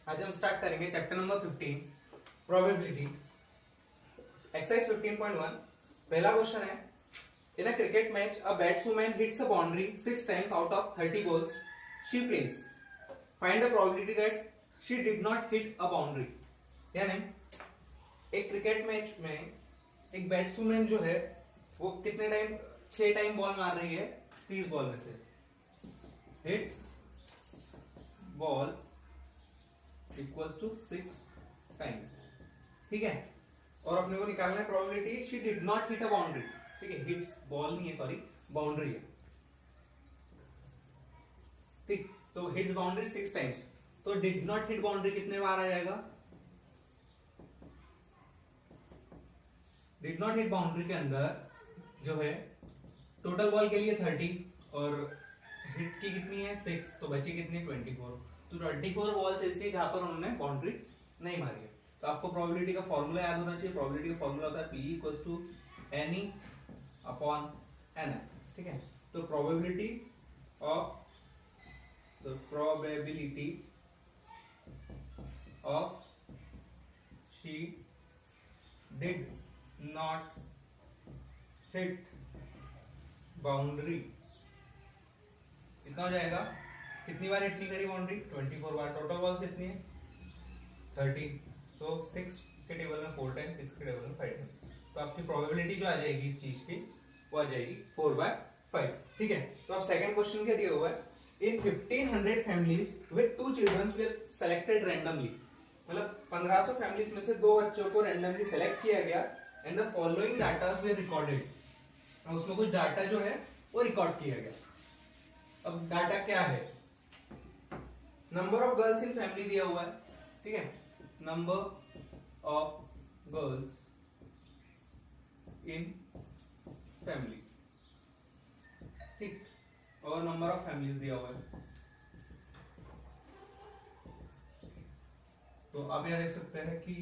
आज हम स्टार्ट करेंगे चैप्टर नंबर 15 प्रोबेबिलिटी एक्सरसाइज 15.1। पहला क्वेश्चन है, in a cricket match a batsman hits a boundary 6 times out of 30 balls she plays, find the probability that she did not hit a boundary. यानी एक cricket match में एक batsman जो है वो कितने टाइम 6 टाइम बॉल मार रही है 30 बॉल में से, hits ball equals to 6 times. ठीक है, और अपने को निकालना है probability she did not hit a boundary. ठीक है, हिट्स बॉल नहीं है, सॉरी बाउंड्री है। ठीक, तो हिट्स बाउंड्री 6 टाइम्स, तो डिड नॉट हिट बाउंड्री कितने बार आ जाएगा? डिड नॉट हिट बाउंड्री के अंदर जो है टोटल बॉल के लिए 30 और हिट की कितनी है 6, तो बची कितनी 24। तो 24 बॉल्स ऐसी जहां पर उन्होंने बाउंड्री नहीं मारी है। तो आपको प्रोबेबिलिटी का फॉर्मूला याद होना चाहिए। प्रोबेबिलिटी का फॉर्मूला होता है P equals to N E upon N S. ठीक है, तो probability of she did not hit boundary कितना हो जाएगा? कितनी बार हिट नहीं करी बाउंड्री? 24 बार। टोटल बॉल्स कितनी है 30, तो 6 के टेबल में 4 टाइम, 6 के टेबल में 5 टाइम। तो आपकी प्रोबेबिलिटी जो आ जाएगी इस चीज की वो आ जाएगी 4/5। ठीक है, तो अब सेकंड क्वेश्चन क्या दिया हुआ है, इन 1500 families with 2 children were selected randomly. मतलब 1500 फैमिलीज में से 2 बच्चों को रैंडमली सेलेक्ट किया गया and the following data were recorded. उसमें कुछ डाटा जो है वो रिकॉर्ड किया गया। अब डाटा क्या है? Number of girls in family दिया हुआ है। ठीक है, number of girls in family, ठीक, और नंबर ऑफ फैमिलीज दिया हुआ है। तो आप यह देख सकते हैं कि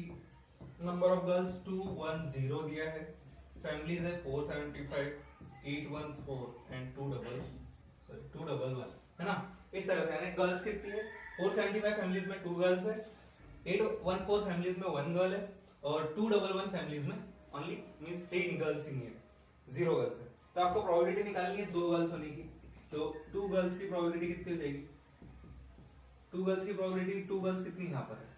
नंबर ऑफ गर्ल्स 210 दिया है, फैमिलीज है 475, 814 एंड 211 है ना। इस तरह से यानी गर्ल्स कितनी है 475 फैमिलीज में 2 गर्ल्स है, 814 फैमिलीज में 1 गर्ल है और 211 फैमिलीज में ओनली मींस 3 गर्ल्स ही नहीं है, 0 गर्ल्स है। तो आपको प्रोबेबिलिटी निकालनी है 2 गर्ल्स होने की। तो 2 गर्ल्स की प्रोबेबिलिटी कितनी हो जाएगी? 2 गर्ल्स की प्रोबेबिलिटी, 2 गर्ल्स कितनी यहाँ पर है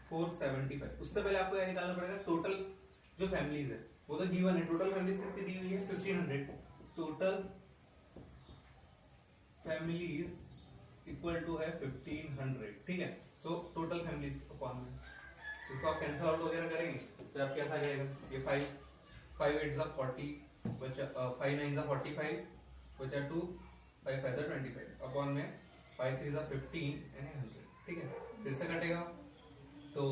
475। उससे पहले आपको यह निकालना पड़ेगा टोटल जो फैमिलीज है, वो तो गिवन है। टोटल फैमिलीज कितनी दी हुई है 1500। टोटल फैमिलीज इक्वल टू है 1500। ठीक है, तो टोटल फैमिलीज अपॉन में इसको आप कैंसिल आउट वगैरह करेंगे तो आप कैसा आ जाएगा, ये 5 8 जा 40 बचा, 5 9 जा 45 बचा 2, 5 5 जा 25 अपॉन में 5 3 जा 15 एंड 100। ठीक है, फिर से कटेगा तो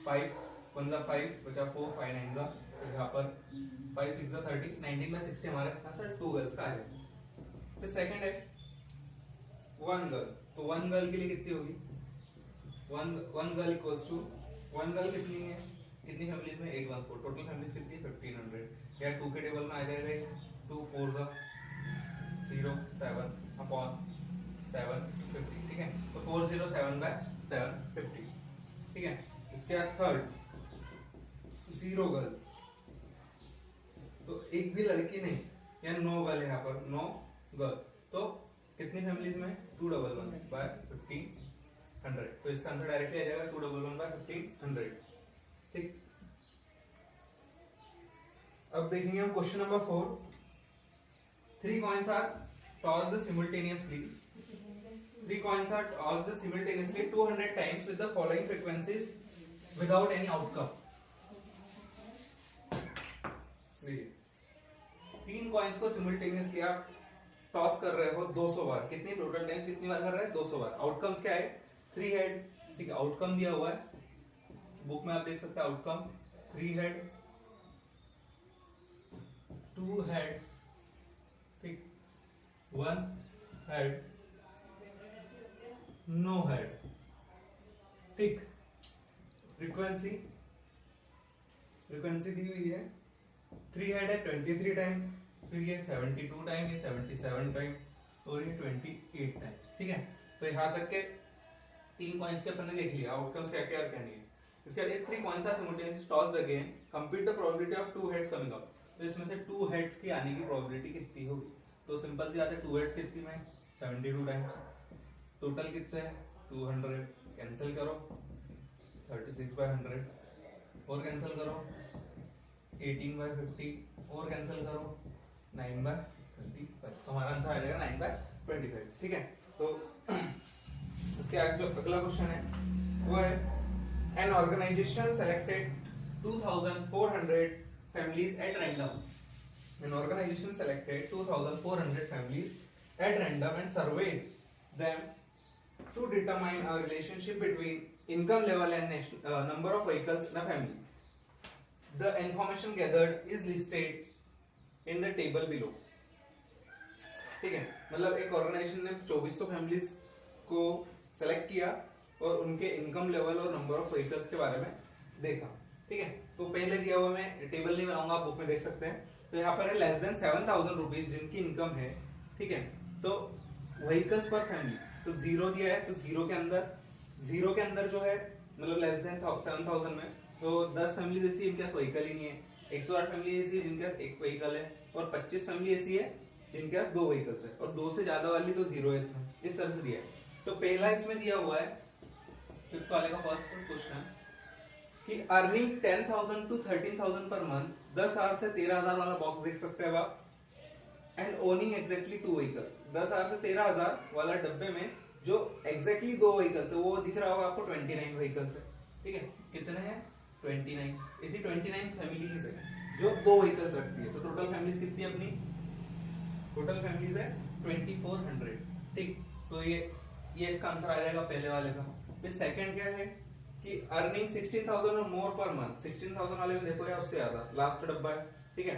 5 1 जा 5 बचा 4, 5 9 जा, तो यहाँ पर 5 6 जा 30, 19/60 हमारा आंसर 2 गर्ल्स का आ जाएगा। फिर सेकंड है 1 गर्ल, तो 1 गर्ल के लिए कितनी होगी? 1 गर्ल इक्वल्स टू 1 गर्ल कितनी है, कितनी फैमिलीज में 814, टोटल फैमिलीज कितनी है 1500। या 2 के टेबल में आ जाएगा 2 4 जा 0 7 अपॉन 750। ठीक है, तो 407/750। ठीक है, इसके बाद थर्ड 0 गर्ल, तो एक भी लड़की नहीं या 9 गर्ल, यहाँ पर 9 गर्ल, तो कितनी फैमिलीज में 211/1500। तो इसका आंसर डायरेक्टली आ जाएगा 211/1500। ठीक, अब देखेंगे हम question number 4। 3 coins are tossed simultaneously. 3 coins are tossed simultaneously 200 times with the following frequencies without any outcome. देखिए 3 कॉइन्स को सिमुलटेनियसली आप टॉस कर रहे हो 200 बार। कितनी टोटल टाइम्स कितनी बार कर रहे हैं 200 बार। आउटकम्स क्या है 3 हेड। ठीक है, आउटकम दिया हुआ है बुक में, आप देख सकते हैं आउटकम 3 हेड 2 हेड्स, ठीक, 1 हेड नो हेड। ठीक, फ्रीक्वेंसी दी हुई है 3 हेड है 23 टाइम, फिर ये 72 टाइम, ये 77 टाइम और ये 28 टाइम्स। ठीक है, तो यहां तक के 3 कॉइन्स के अपन ने देख लिया, आउटकम्स क्या क्या करनी है। इसके बाद 3 coins are simultaneously tossed again, compute the probability of 2 heads coming up. तो इसमें से 2 हेड्स की आने की प्रोबेबिलिटी कितनी होगी? तो सिंपल सी बात है, 2 हेड्स कितनी में 72 टाइम्स, टोटल कितने है 200, कैंसिल करो 36/100 और कैंसिल करो 18/50 और कैंसिल करो 9/25। तो हमारा आंसर आ जाएगा 9/25। ठीक है, तो उसके आगे जो अगला क्वेश्चन है वो है, an organization selected 2400 families at random. An organization selected 2400 families at random and surveyed them to determine a relationship between income level and number of vehicles in a family. The information gathered is listed in the table below. ठीक है, मतलब एक organisation ने 2400 families को select किया और उनके income level और नंबर ऑफ व्हीकल्स के बारे में देखा। ठीक है, तो पहले दिया हुआ मैं टेबल नहीं बनाऊंगा, आप बुक में देख सकते हैं। तो यहाँ पर है लेस देन 7000 रुपीज जिनकी इनकम है। ठीक है, तो व्हीकल्स पर फैमिली तो 0 दिया है, तो 0 के अंदर जो है मतलब लेस देन 7000 में तो 10 फैमिली ऐसी जिनके पास व्हीकल ही नहीं है, 108 फैमिली ऐसी जिनके पास एक व्हीकल है और 25 फैमिली ऐसी है जिनके पास 2 व्हीकल्स है और 2 से ज्यादा वाली तो 0 है इसमें। इस तरह से दिया है। तो पहला इसमें दिया हुआ है फिफ्थ वाले का फर्स्ट क्वेश्चन कि अर्निंग 10,000 to 13,000 पर मंथ, 10 हजार से 13,000 वाला बॉक्स देख सकते हैं आप, एंड ओनिंग एग्जैक्टली 2 व्हीकल्स। 10 हजार से 13,000 वाला डब्बे में जो एग्जैक्टली 2 व्हीकल्स है वो दिख रहा होगा आपको 29 व्हीकल्स है। ठीक है, कितने हैं 29, इसी 29 फैमिलीज है जो 2 व्हीकल्स रखती है। तो टोटल फैमिलीज कितनी है अपनी? टोटल फैमिलीज है 2400। ठीक, तो ये इसका आंसर आ जाएगा पहले वाले का। फिर सेकंड क्या है कि अर्निंग 16,000 और मोर पर मंथ, 16,000 वाले में देखो या उससे ज्यादा, लास्ट डब्बा है। ठीक है,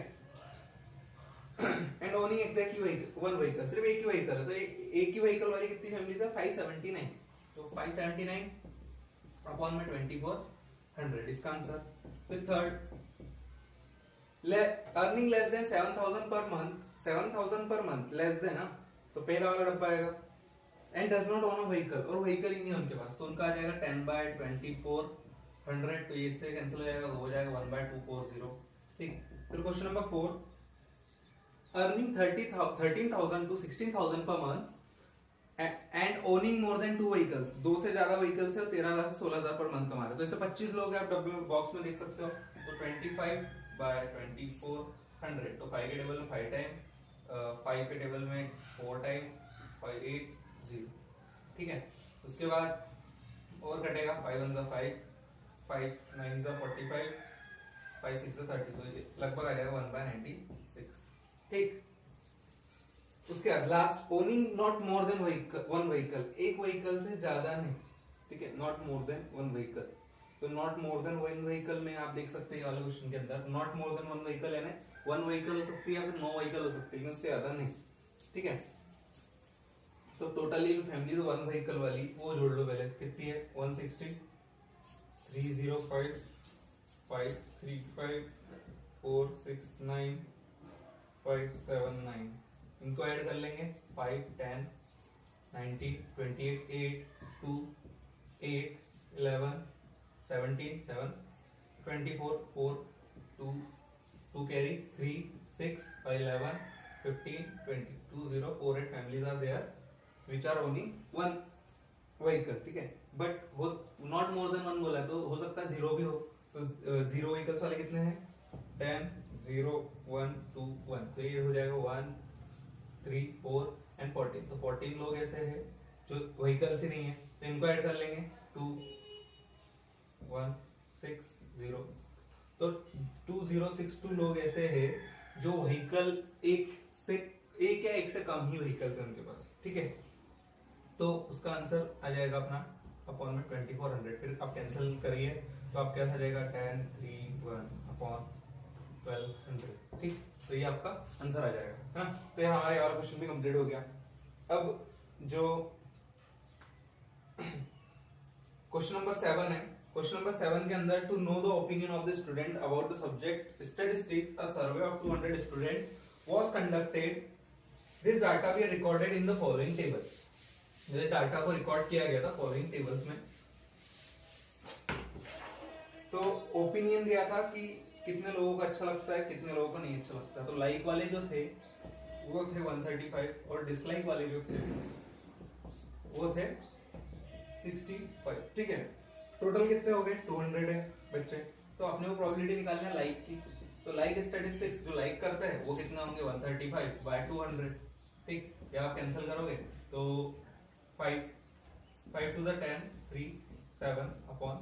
एंड ओनिंग एग्जैक्टली 1 व्हीकल, सिर्फ एक ही व्हीकल है। तो एक ही व्हीकल वाली कितनी फैमिलीज है 579। तो 579 अपॉन में 2400 इसका आंसर। फिर third earning less than 7,000 per month, 7,000 per month less than ना, तो पहला वाला डब्बा आएगा। And does not own a vehicle, और व्हीकल ही नहीं है उनके पास, तो उनका आ जाएगा 10/2400। तो ये से कैंसिल हो जाएगा, हो जाएगा 1/240। ठीक, फिर question number 4, earning 13,000 to 16,000 per month and owning more than 2 vehicles, 2 से ज्यादा व्हीकल्स है, 13,000 से 16,000 पर मंथ कमा रहे। तो इसे 25 लोग हैं, आप डब्बे में बॉक्स में देख सकते हो। तो 25/2400, तो 5 के टेबल में 5 टाइम, 5 के टेबल में 4 टाइम, 580। ठीक है, उसके बाद और कटेगा 5 1 5, 5 9 45, 5 6 30, तो ये लगभग आ जाएगा 1/96। ठीक, उसके बाद last owning not more than 1 vehicle, एक व्हीकल से ज्यादा नहीं। ठीक है, नॉट मोर देन 1 व्हीकल, तो नॉट मोर देन 1 व्हीकल में आप देख सकते हैं वाले क्वेश्चन के अंदर नॉट मोर देन 1 व्हीकल है ना, 1 व्हीकल हो सकती है या फिर 9 व्हीकल हो सकती है, उससे ज्यादा नहीं। ठीक है, तो टोटली फैमिली 1 व्हीकल वाली वो जोड़ लो पहले, कितनी है 160, 305, 535, 469, 579, इनको ऐड कर लेंगे 5 10 90 28 8 2 8 11 17 7 24 4 2 2 carry 3 6 11 15 20 2048 families are there which are owning 1 vehicle। ठीक है, बट हो नॉट मोर देन 1 बोला तो हो सकता है 0 भी हो। तो 0 व्हीकल्स वाले कितने हैं 10 0 1 2 1, तो ये हो जाएगा 1 3 4 एंड 14। तो 14 लोग ऐसे हैं जो व्हीकल्स ही नहीं है, तो इनको ऐड कर लेंगे 2 1 6 0। तो 2062 लोग ऐसे हैं जो व्हीकल एक या एक से कम ही व्हीकल्स है उनके पास। ठीक है, तो उसका आंसर आ जाएगा अपना अपॉन में 2400। फिर आप कैंसिल करिए तो आपके पास आ जाएगा 10 3 1 अपॉन 1200। ठीक, तो ये आपका आंसर आ जाएगा, है ना। तो ये हमारे वाला क्वेश्चन भी कंप्लीट हो गया। अब जो क्वेश्चन नंबर 7 है, क्वेश्चन नंबर 7 के अंदर to know the opinion of the student about the subject statistics, a survey of 200 students was conducted, this data we are recorded in the following table. जैसे data को record किया गया था following tables में। तो opinion दिया था कि कितने लोगों को अच्छा लगता है, कितने लोगों को नहीं अच्छा लगता है। तो लाइक वाले जो थे वो थे 135 और डिसलाइक वाले जो थे वो थे 65। ठीक है, टोटल कितने हो गए? 200 है बच्चे। तो अपने को प्रोबेबिलिटी निकालना है लाइक की। तो लाइक स्टैटिस्टिक्स जो लाइक करते हैं वो कितना होंगे? 135 बाय 200। ठीक, या आप कैंसिल करोगे तो 5 to the 10 3 7 upon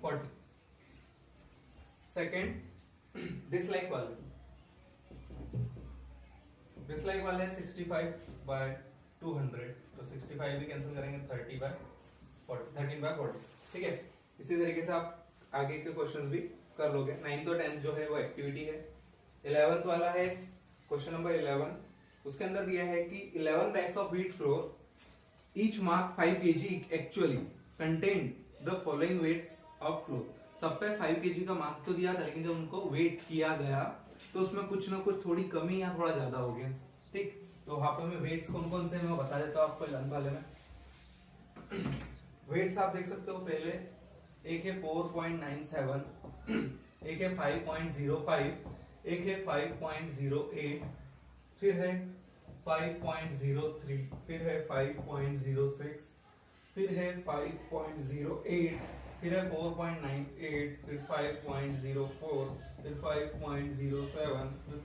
40। Second dislike वाले है 65 बाय 200। तो 65 भी कैंसिल करेंगे 30 बाय 40, 13 बाय 40। ठीक है, इसी तरीके से आप आगे के क्वेश्चंस भी कर लोगे। 9th और 10th जो है वो एक्टिविटी है। 11th वाला है क्वेश्चन नंबर 11। उसके अंदर दिया है कि 11 bags of wheat flour each mark 5 kg actually contain the following weights of flour। सब पे 5 kg का मार्क तो दिया था, लेकिन जब उनको वेट किया गया तो उसमें कुछ ना कुछ थोड़ी कमी या थोड़ा ज्यादा हो गया। ठीक, तो वहां पे मैं वेट्स कौन कौन से मैं बता देता हूँ आपको लंच वाले में। वेट्स आप देख सकते हो, पहले एक है 4.97, एक है 5.05, एक है 5.08, फिर है 5.03, फिर है 5.06, फिर है 5.08, फिर है 4.98, फिर 5.04, फिर 5.07, फिर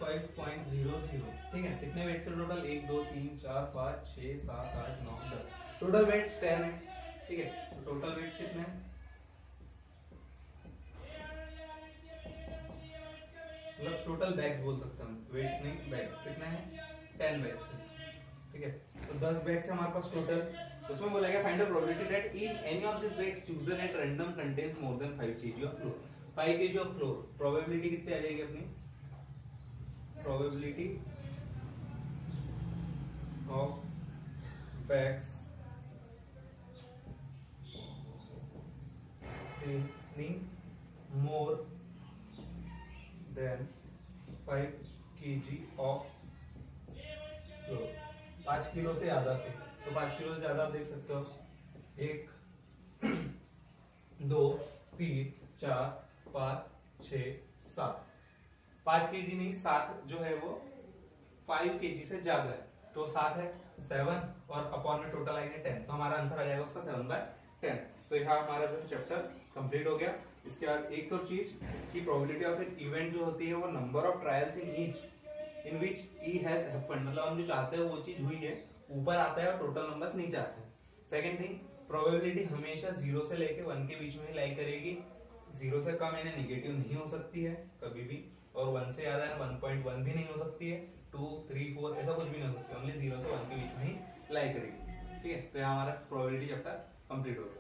5.00। ठीक है, कितने वेट्स है टोटल? 1 2 3 4 5 6 7 8 9 10। टोटल वेट्स 10 है। ठीक है, तो टोटल वेट्स कितने हैं? मतलब टोटल बैग्स बोल सकते हैं, वेट्स नहीं बैग्स। कितने हैं? 10 बैग्स है। ठीक है, तो 10 बैग्स है हमारे पास टोटल। उसमें बोला गया find the probability that in any of this bags chosen at random contains more than 5 kg of floor. 5 kg of floor, probability कितनी आ जाएगी अपनी? Probability of bags more than 5 kg of flour। 5 kilo से ज्यादा थे, तो 5 kilo से ज्यादा आप देख सकते हो 1 2 3 4 5 6 7। 5 kg नहीं, 7 जो है वो 5 kg से ज्यादा है, तो 7 है 7 और अपॉन में टोटल आएंगे 10। तो हमारा आंसर आ जाएगा उसका 7/10। तो यहाँ हमारा जो चैप्टर कंप्लीट हो गया। इसके बाद एक और चीज कि प्रोबेबिलिटी ऑफ एन इवेंट जो होती है वो number of trials in which E has happened, मतलब हम जो चाहते हैं वो चीज हुई है ऊपर आता है और टोटल नंबर्स नीचे आते हैं। सेकंड थिंग, प्रोबेबिलिटी हमेशा 0 से लेके 1 के बीच में ही लाई करेगी। 0 से कम यानी नेगेटिव नहीं हो सकती है कभी भी, और 1 से ज्यादा 1.1 भी नहीं हो सकती है, 2 3 4 ऐसा कुछ भी नहीं हो सकती, ओनली 0 से 1 के बीच में ही लाई करेगी। ठीक है, तो यहाँ हमारा प्रोबेबिलिटी चैप्टर कंप्लीट हो गया।